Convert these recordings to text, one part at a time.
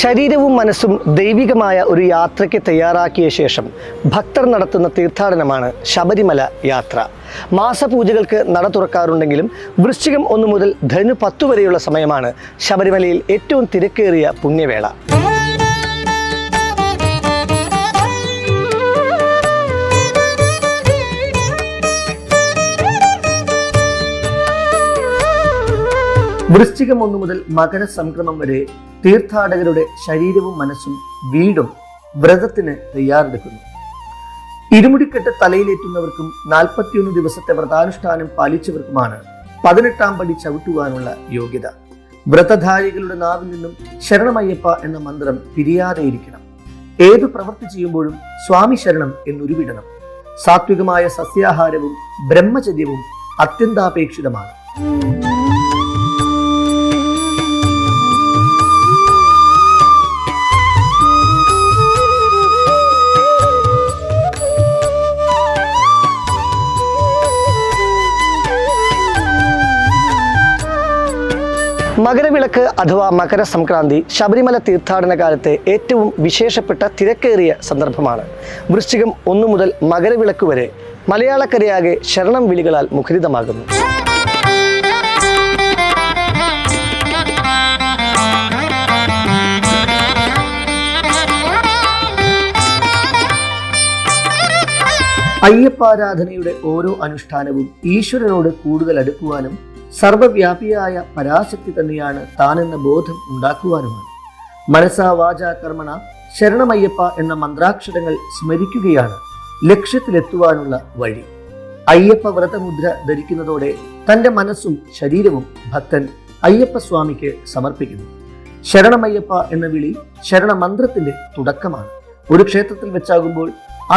ശരീരവും മനസ്സും ദൈവികമായ ഒരു യാത്രയ്ക്ക് തയ്യാറാക്കിയ ശേഷം ഭക്തർ നടത്തുന്ന തീർത്ഥാടനമാണ് ശബരിമല യാത്ര. മാസപൂജകൾക്ക് നട തുറക്കാറുണ്ടെങ്കിലും വൃശ്ചികം 1 മുതൽ ധനു 10 വരെയുള്ള സമയമാണ് ശബരിമലയിൽ ഏറ്റവും തിരക്കേറിയ പുണ്യവേള. വൃശ്ചികം 1 മുതൽ മകരസംക്രമം വരെ തീർത്ഥാടകരുടെ ശരീരവും മനസ്സും വീടും വ്രതത്തിന് തയ്യാറെടുക്കുന്നു. ഇരുമുടിക്കെട്ട് തലയിലേറ്റുന്നവർക്കും 41 ദിവസത്തെ വ്രതാനുഷ്ഠാനം പാലിച്ചവർക്കുമാണ് 18ാം പടി ചവിട്ടുവാനുള്ള യോഗ്യത. വ്രതധാരികളുടെ നാവിൽ നിന്നും ശരണമയ്യപ്പ എന്ന മന്ത്രം പിരിയാതെയിരിക്കണം. ഏതു പ്രവൃത്തി ചെയ്യുമ്പോഴും സ്വാമി ശരണം എന്നുരുവിടണം. സാത്വികമായ സസ്യാഹാരവും ബ്രഹ്മചര്യവും അത്യന്താപേക്ഷിതമാണ്. മകരവിളക്ക് അഥവാ മകരസംക്രാന്തി ശബരിമല തീർത്ഥാടന കാലത്തെ ഏറ്റവും വിശേഷപ്പെട്ട തിരക്കേറിയ സന്ദർഭമാണ്. വൃശ്ചികം 1 മുതൽ മകരവിളക്ക് വരെ മലയാളക്കരയാകെ ശരണം വിളികളാൽ മുഖരിതമാകുന്നു. അയ്യപ്പാരാധനയുടെ ഓരോ അനുഷ്ഠാനവും ഈശ്വരനോട് കൂടുതൽ അടുക്കുവാനും സർവവ്യാപിയായ പരാശക്തി തന്നെയാണ് താനെന്ന ബോധം ഉണ്ടാക്കുവാനുമാണ്. മനസാ വാചാ കർമ്മണ ശരണമയ്യപ്പ എന്ന മന്ത്രാക്ഷരങ്ങൾ സ്മരിക്കുകയാണ് ലക്ഷ്യത്തിലെത്തുവാനുള്ള വഴി. അയ്യപ്പ വ്രതമുദ്ര ധരിക്കുന്നതോടെ തൻ്റെ മനസ്സും ശരീരവും ഭക്തൻ അയ്യപ്പസ്വാമിക്ക് സമർപ്പിക്കുന്നു. ശരണമയ്യപ്പ എന്ന വിളി ശരണമന്ത്രത്തിന്റെ തുടക്കമാണ്. ഒരു ക്ഷേത്രത്തിൽ വെച്ചാകുമ്പോൾ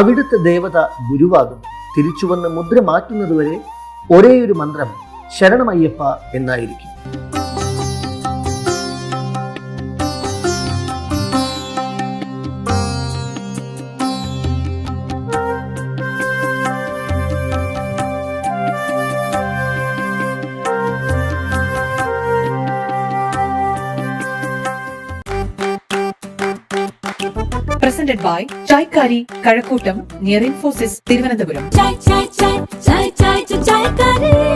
അവിടുത്തെ ദേവത ഗുരുവാകും. തിരിച്ചുവന്ന് മുദ്ര മാറ്റുന്നതുവരെ ഒരേയൊരു മന്ത്രം ശരണമയ്യപ്പ എന്നായിരിക്കും. Presented by Chaikari Kazhakkottam near Infosys Thiruvananthapuram. Chai Chai Chai Chai Chai Chai Chaikari.